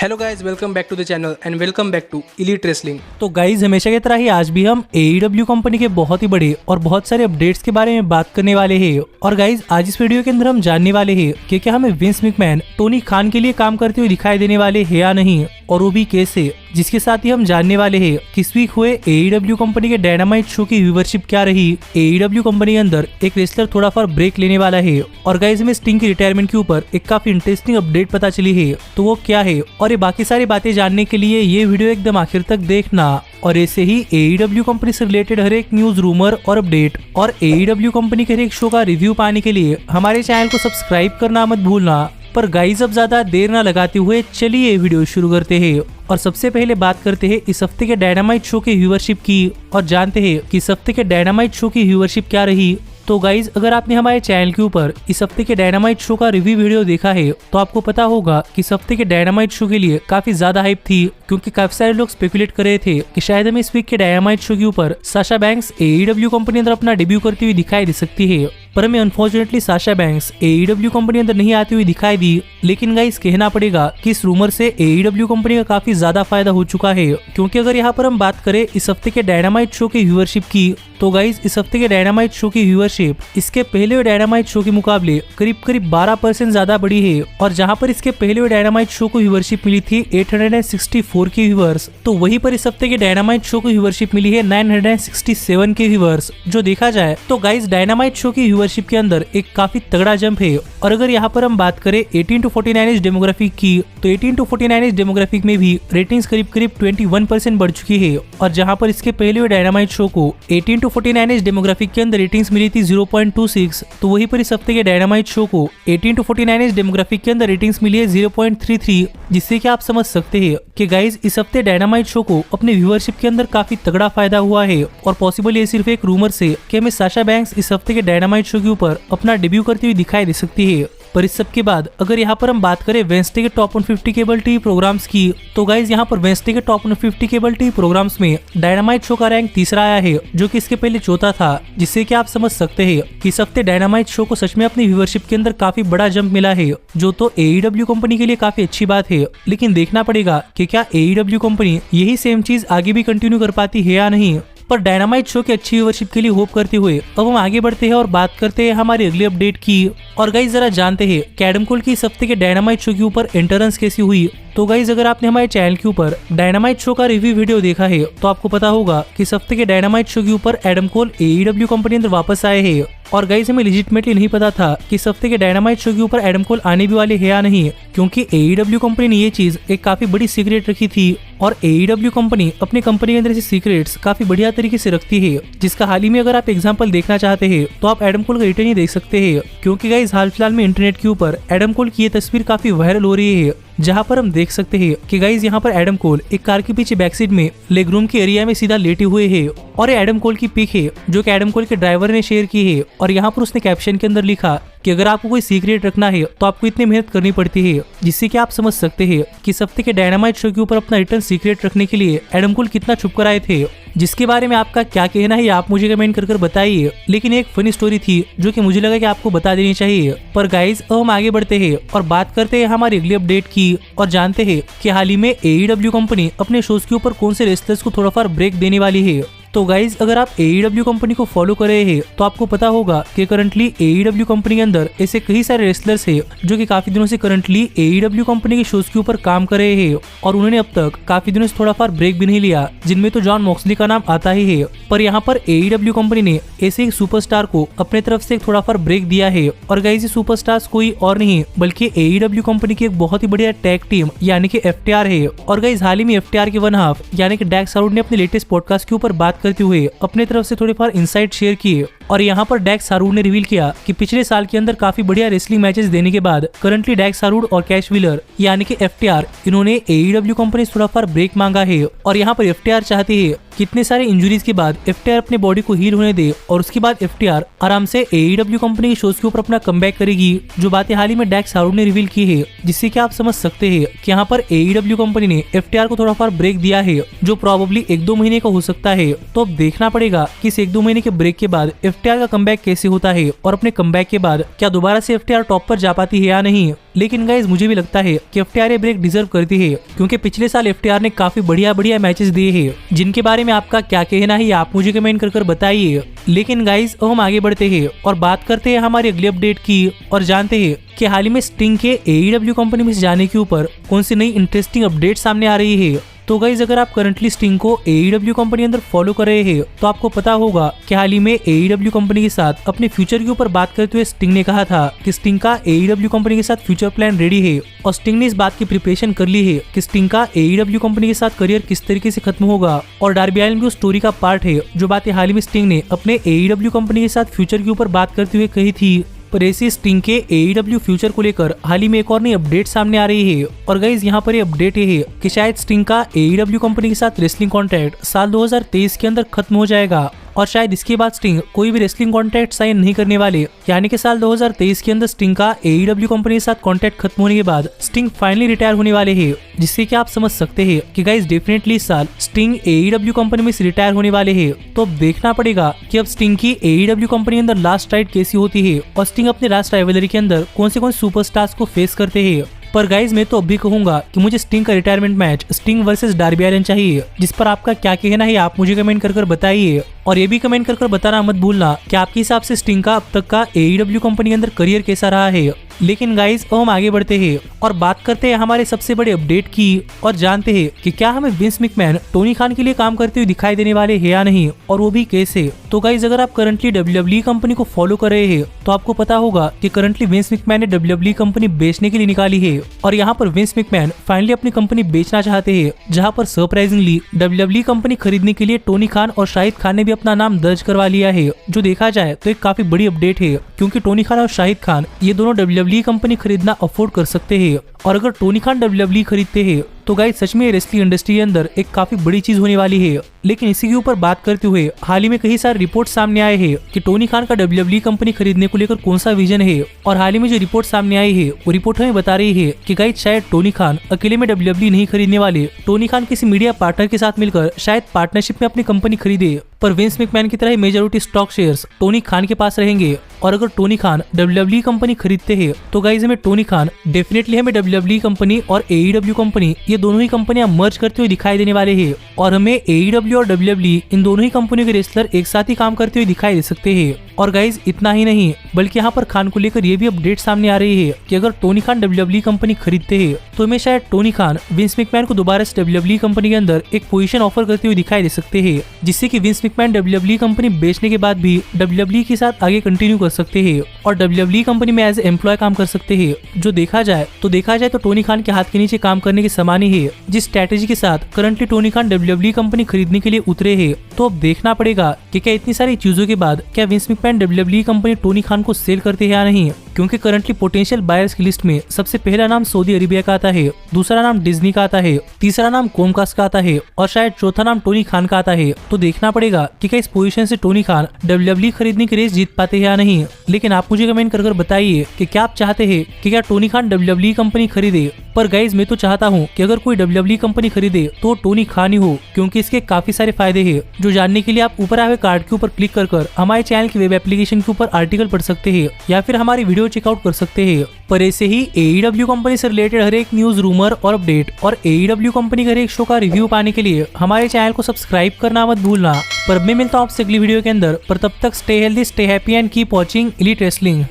Hello guys, welcome back to the channel and welcome back to Elite Wrestling. तो guys हमेशा की तरह ही आज भी हम AEW कंपनी के बहुत ही बड़े और बहुत सारे अपडेट्स के बारे में बात करने वाले हैं। और गाइज आज इस वीडियो के अंदर हम जानने वाले हैं कि क्या हमें विंस मैकमैन टोनी खान के लिए काम करते हुए दिखाई देने वाले हैं या नहीं, और वो भी कैसे। जिसके साथ ही हम जानने वाले हैं कि इस वीक हुए AEW कंपनी के डायनामाइट शो की व्यूवरशिप क्या रही। AEW कंपनी के अंदर एक रेसलर थोड़ा फार ब्रेक लेने वाला है और गाइज हमें स्टिंग की रिटायरमेंट के ऊपर एक काफी इंटरेस्टिंग अपडेट पता चली है, तो वो क्या है और ये बाकी सारी बातें जानने के लिए ये वीडियो एकदम आखिर तक देखना। और ऐसे ही AEW कंपनी से रिलेटेड हर एक न्यूज, रूमर और अपडेट और AEW कंपनी के हर एक शो का रिव्यू पाने के लिए हमारे चैनल को सब्सक्राइब करना मत भूलना। पर गाइज अब ज्यादा देर न लगाते हुए चलिए वीडियो शुरू करते हैं। और सबसे पहले बात करते हैं इस हफ्ते के डायनामाइट शो की व्यूवरशिप की और जानते हैं कि इस हफ्ते के डायनामाइट शो की व्यूवरशिप क्या रही। तो गाइज अगर आपने हमारे चैनल के ऊपर इस हफ्ते के डायनामाइट शो का रिव्यू वीडियो देखा है तो आपको पता होगा कि इस हफ्ते के डायनामाइट शो के लिए काफी ज्यादा हाइप थी, क्योंकि काफी सारे लोग स्पेकुलेट कर रहे थे कि शायद हमें इस वीक के डायनामाइट शो के ऊपर साशा बैंक्स AEW कंपनी अंदर अपना डेब्यू करती हुई दिखाई दे सकती है। पर हमें unfortunately Sasha banks AEW company अंदर नहीं आती हुई दिखाई दी। लेकिन गाइस कहना पड़ेगा कि इस रूमर से AEW कंपनी का काफी ज्यादा फायदा हो चुका है, क्योंकि अगर यहाँ पर हम बात करें इस हफ्ते के डायनामाइट शो की व्यूवरशिप की तो गाइस इस हफ्ते के डायनामाइट शो की व्यूवरशिप इसके पहले डायनामाइट शो के मुकाबले करीब 12% ज्यादा बढ़ी है। और जहाँ पर इसके पहले डायनामाइट शो को व्यूवरशिप मिली थी 864 के व्यूवर्स, तो वहीं पर इस हफ्ते के डायनामाइट शो को व्यूवरशिप मिली है 967 के व्यूवर्स। जो देखा जाए तो गाइस डायनामाइट शो की व्यूवरशिप के अंदर एक काफी तगड़ा जंप है। और अगर यहाँ पर हम बात करें 18 to 49 एज डेमोग्राफिक की तो 18 to 49 एज डेमोग्राफिक में भी रेटिंग्स करीब 21% बढ़ चुकी है। और जहाँ पर इसके पहले डायनामाइट शो को 18 to 49 एज डेमोग्राफिक के अंदर रेटिंग्स मिली थी 0.26, तो वहीं पर इस हफ्ते के डायनामाइट शो को 18 to 49 एज डेमोग्राफिक के अंदर रेटिंग्स मिली है 0.33, जिससे कि आप समझ सकते हैं कि गाइज इस हफ्ते डायनामाइट शो को अपने व्यूअरशिप के अंदर काफी तगड़ा फायदा हुआ है। और पॉसिबल ये सिर्फ एक रूमर से कि हमें साशा बैंक्स इस हफ्ते के डायनामाइट शो के ऊपर अपना डेब्यू करती हुई दिखाई दे सकती है। पर इस सब के बाद अगर यहाँ पर हम बात करें वेंसडे के टॉप 150 केबल टीवी प्रोग्राम्स की तो गाइज यहाँ पर वेंसडे के टॉप 150 केबल टीवी प्रोग्राम्स में डायनामाइट शो का रैंक तीसरा आया है, जो कि इसके पहले चौथा था। जिससे कि आप समझ सकते हैं कि इस हफ्ते डायनामाइट शो को सच में अपनी व्यूअरशिप के अंदर काफी बड़ा जंप मिला है, जो तो AEW कंपनी के लिए काफी अच्छी बात है। लेकिन देखना पड़ेगा कि क्या AEW कंपनी यही सेम चीज आगे भी कंटिन्यू कर पाती है या नहीं। पर डायनामाइट शो की अच्छी व्यूअरशिप के लिए होप करते हुए अब हम आगे बढ़ते हैं और बात करते हैं हमारे अगले अपडेट की। और गाइज जरा जानते हैं कि एडम कोल की इस हफ्ते के डायनामाइट शो के ऊपर एंट्रेंस कैसी हुई। तो गाइज अगर आपने हमारे चैनल के ऊपर डायनामाइट शो का रिव्यू वीडियो देखा है तो आपको पता होगा कि इस हफ्ते के डायनामाइट शो के ऊपर एडम कोल AEW कंपनी अंदर वापस आए हैं। और गाइज हमें लेजिटिमेटली नहीं पता था कि इस हफ्ते के डायनामाइट शो के ऊपर एडम कोल आने भी वाले हैं या नहीं, क्योंकि AEW कंपनी ने ये चीज एक काफी बड़ी सीक्रेट रखी थी। और AEW कंपनी अपनी कंपनी के अंदर से सीक्रेट्स काफी बढ़िया तरीके से रखती है, जिसका हाल ही में अगर आप एग्जांपल देखना चाहते हैं तो आप एडम कोल का रिटर्न ही देख सकते हैं। क्योंकि गाइज हाल फिलहाल में इंटरनेट के ऊपर एडम कोल की ये तस्वीर काफी वायरल हो रही है, जहां पर हम देख सकते हैं कि गाइज यहाँ पर एडम कोल एक कार के पीछे बैक सीट में लेग रूम के एरिया में सीधा लेटे हुए हैं। और ये एडम कोल की पिक है जो कि एडम कोल के ड्राइवर ने शेयर की है। और यहाँ पर उसने कैप्शन के अंदर लिखा कि अगर आपको कोई सीक्रेट रखना है तो आपको इतनी मेहनत करनी पड़ती है, जिससे कि आप समझ सकते हैं कि इस हफ्ते के डायनामाइट शो के ऊपर अपना रिटर्न सीक्रेट रखने के लिए एडम कोल कितना छुप कर आए थे। जिसके बारे में आपका क्या कहना है आप मुझे कमेंट कर बताइए। लेकिन एक फनी स्टोरी थी जो कि मुझे लगा कि आपको बता देनी चाहिए। पर गाइज अब हम आगे बढ़ते हैं और बात करते हैं हमारी अगली अपडेट की और जानते हैं कि हाल ही में AEW कंपनी अपने शोज के ऊपर कौन से रेसलर्स को थोड़ा फार ब्रेक देने वाली है। तो गाइज अगर आप AEW कंपनी को फॉलो कर रहे हैं तो आपको पता होगा कि करंटली AEW कंपनी के अंदर ऐसे कई सारे रेसलर्स हैं जो कि काफी दिनों से करंटली AEW कंपनी के शोज के ऊपर काम कर रहे हैं। और उन्होंने अब तक काफी दिनों से थोड़ा फार ब्रेक भी नहीं लिया, जिनमें तो जॉन मॉक्सली का नाम आता ही है। पर यहाँ पर AEW कंपनी ने ऐसे एक सुपरस्टार को अपने तरफ से थोड़ा फार ब्रेक दिया है। और गाइज ये सुपरस्टार्स कोई और नहीं बल्कि AEW कंपनी की एक बहुत ही बढ़िया टैग टीम यानी कि FTR है। और गाइज हाल ही में FTR के वन हाफ यानी कि डैक्स हारूड ने अपने लेटेस्ट पॉडकास्ट के ऊपर बात करते हुए अपने तरफ से थोड़े फार इनसाइट शेयर किए। और यहाँ पर डैक्स हारूड ने रिवील किया कि पिछले साल के अंदर काफी बढ़िया रेसलिंग मैचेस देने के बाद करंटली डैक्स हारूड और कैश व्हीलर यानी कि FTR इन्होंने AEW कंपनी से थोड़ा फार ब्रेक मांगा है। और यहाँ पर FTR चाहती है कितने सारे इंजरीज के बाद FTR अपने बॉडी को हील होने दे और उसके बाद FTR आराम से AEW कंपनी के शोज के ऊपर अपना कमबैक करेगी, जो बातें हाल ही में डैक्स हारूड ने रिवील की है। जिससे कि आप समझ सकते हैं कि यहाँ पर AEW कंपनी ने FTR को थोड़ा फार ब्रेक दिया है, जो प्रॉबेबली 1-2 महीने का हो सकता है। तो अब देखना पड़ेगा कि इस 1-2 महीने के ब्रेक के बाद FTR का कमबैक कैसे होता है और अपने कमबैक के बाद क्या दोबारा से FTR टॉप पर जा पाती है या नहीं। लेकिन गाइज मुझे भी लगता है कि FTR ये ब्रेक डिजर्व करती है, क्योंकि पिछले साल FTR ने काफी बढ़िया मैचेस दिए हैं, जिनके बारे में आपका क्या कहना है आप मुझे कमेंट कर बताइए। लेकिन गाइज अब हम आगे बढ़ते हैं और बात करते हैं हमारी अगली अपडेट की और जानते हैं कि हाल ही में स्टिंग के AEW कंपनी में जाने के ऊपर कौन सी नई इंटरेस्टिंग अपडेट सामने आ रही है। तो गाइज अगर आप करंटली स्टिंग को AEW कंपनी अंदर फॉलो कर रहे हैं तो आपको पता होगा कि हाल ही में AEW कंपनी के साथ अपने फ्यूचर के ऊपर बात करते हुए स्टिंग ने कहा था कि स्टिंग का AEW कंपनी के साथ फ्यूचर प्लान रेडी है और स्टिंग ने इस बात की प्रिपरेशन कर ली है कि स्टिंग का AEW कंपनी के साथ करियर किस तरीके से खत्म होगा। और डार्बी अलिन भी उस स्टोरी का पार्ट है जो बातें हाल ही में स्टिंग ने अपने AEW कंपनी के साथ फ्यूचर के ऊपर बात करते हुए कही थी। पर ऐसे स्टिंग के AEW फ्यूचर को लेकर हाल ही में एक और नई अपडेट सामने आ रही है और गाइज यहाँ पर ये अपडेट ये है कि शायद स्टिंग का AEW कंपनी के साथ रेसलिंग कॉन्ट्रैक्ट साल 2023 के अंदर खत्म हो जाएगा और शायद इसके बाद स्टिंग कोई भी रेसलिंग कॉन्ट्रैक्ट साइन नहीं करने वाले, यानी कि साल 2023 के अंदर स्टिंग का AEW कंपनी के साथ कॉन्ट्रैक्ट खत्म होने के बाद स्टिंग फाइनली रिटायर होने वाले हैं, जिससे कि आप समझ सकते हैं कि गाइज डेफिनेटली इस साल स्टिंग AEW कंपनी में से रिटायर होने वाले हैं। तो अब देखना पड़ेगा कि अब स्टिंग की AEW कंपनी के अंदर लास्ट राइड कैसी होती है और स्टिंग अपने लास्ट राइवलरी के अंदर कौन से सुपरस्टार्स को फेस करते हैं। पर गाइज मैं तो अब भी कहूंगा कि मुझे स्टिंग का retirement match Sting versus Darby Allin चाहिए, जिस पर आपका क्या कहना है आप मुझे कमेंट कर बताइए। और ये भी कमेंट कर बताना मत भूलना कि आपके हिसाब से स्टिंग का अब तक का AEW कंपनी के अंदर करियर कैसा रहा है। लेकिन गाइज अब हम आगे बढ़ते हैं और बात करते हैं हमारे सबसे बड़े अपडेट की और जानते हैं कि क्या हमें विंस मैकमैन टोनी खान के लिए काम करते हुए दिखाई देने वाले हैं या नहीं, और वो भी कैसे। तो गाइज अगर आप करंटली WWE कंपनी को फॉलो कर रहे हैं तो आपको पता होगा कि करंटली विंस मैकमैन ने WWE कंपनी बेचने के लिए निकाली है और यहाँ पर विंस मैकमैन फाइनली अपनी कंपनी बेचना चाहते हैं, जहाँ पर सरप्राइजिंगली WWE कंपनी खरीदने के लिए टोनी खान और शाहिद खान ने भी अपना नाम दर्ज करवा लिया है। जो देखा जाए तो एक काफी बड़ी अपडेट है, क्योंकि टोनी खान और शाहिद खान ये दोनों WWE कंपनी खरीदना अफोर्ड कर सकते हैं और अगर टोनी खान WWE खरीदते हैं तो गाइस सच में रेसलिंग इंडस्ट्री के अंदर एक काफी बड़ी चीज होने वाली है। लेकिन इसी के ऊपर बात करते हुए हाल ही में कई सारे रिपोर्ट सामने आए हैं कि टोनी खान का WWE कंपनी खरीदने को लेकर कौन सा विजन है। और हाल ही में जो रिपोर्ट सामने आई है वो रिपोर्ट हमें बता रही है कि गाइस शायद टोनी खान अकेले में WWE नहीं खरीदने वाले, टोनी खान किसी मीडिया पार्टनर के साथ मिलकर शायद पार्टनरशिप में अपनी कंपनी खरीदे। पर विंस मैकमैन की तरह majority stock shares Tony Khan के पास रहेंगे और अगर टोनी खान WWE कंपनी खरीदते हैं तो गाइस हमें टोनी खान डेफिनेटली हमें WWE कंपनी और AEW कंपनी ये दोनों ही कंपनियां मर्ज करते हुए दिखाई देने वाले हैं और हमें AEW और WWE इन दोनों ही कंपनियों के रेसलर एक साथ ही काम करते हुए दिखाई दे सकते हैं। और गाइज इतना ही नहीं बल्कि यहाँ पर खान को लेकर ये भी अपडेट सामने आ रही है कि अगर टोनी खान WWE कंपनी खरीदते हैं तो हमें शायद टोनी खान विंस मैकमैन को दोबारा से WWE कंपनी के अंदर एक पोजीशन ऑफर करते हुए दिखाई दे सकते हैं, जिससे कि विंस मैकमैन WWE कंपनी बेचने के बाद भी WWE के साथ आगे कंटिन्यू कर सकते हैं और WWE कंपनी में एज एम्प्लॉय काम कर सकते हैं। जो देखा जाए तो टोनी खान के हाथ के नीचे काम करने के समान ही है, जिस स्ट्रेटेजी के साथ currently Tony Khan WWE company खरीदने के लिए उतरे हैं। तो अब देखना पड़ेगा कि क्या इतनी सारी चीजों के बाद क्या Vince McMahon WWE company Tony Khan को सेल करते हैं या नहीं, क्योंकि करंटली पोटेंशियल बायर्स की लिस्ट में सबसे पहला नाम सऊदी अरेबिया का आता है, दूसरा नाम डिज्नी का आता है, तीसरा नाम कॉमकास्ट का आता है और शायद चौथा नाम टोनी खान का आता है। तो देखना पड़ेगा कि क्या इस पोजीशन से टोनी खान WWE खरीदने की रेस जीत पाते हैं या नहीं। लेकिन आप मुझे कमेंट कर बताइए कि क्या आप चाहते हैं कि क्या टोनी खान WWE कंपनी खरीदे। पर गाइज मैं तो चाहता हूँ कि अगर कोई WWE कंपनी खरीदे तो टोनी खान ही हो, क्योंकि इसके काफी सारे फायदे हैं, जो जानने के लिए आप ऊपर आए हुए कार्ड के ऊपर क्लिक कर हमारे चैनल की वेब एप्लीकेशन के ऊपर आर्टिकल पढ़ सकते हैं या फिर हमारी वीडियो चेकआउट कर सकते हैं। पर ऐसे ही AEW कंपनी से रिलेटेड हर एक न्यूज, रूमर और अपडेट और AEW कंपनी के हर एक शो का रिव्यू पाने के लिए हमारे चैनल को सब्सक्राइब करना मत भूलना। पर मैं मिलता हूँ आपसे अगली वीडियो के अंदर, पर तब तक stay healthy, stay happy and keep watching elite wrestling.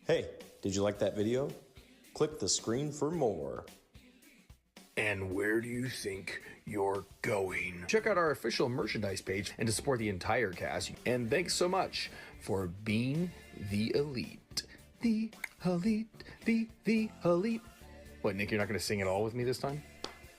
Hey, did you like that video? Click the screen for more. And where do you think you're going? Check out our official merchandise page and to support the entire cast. And thanks so much for being the elite. The elite, the elite. What, Nick, you're not going to sing it all with me this time?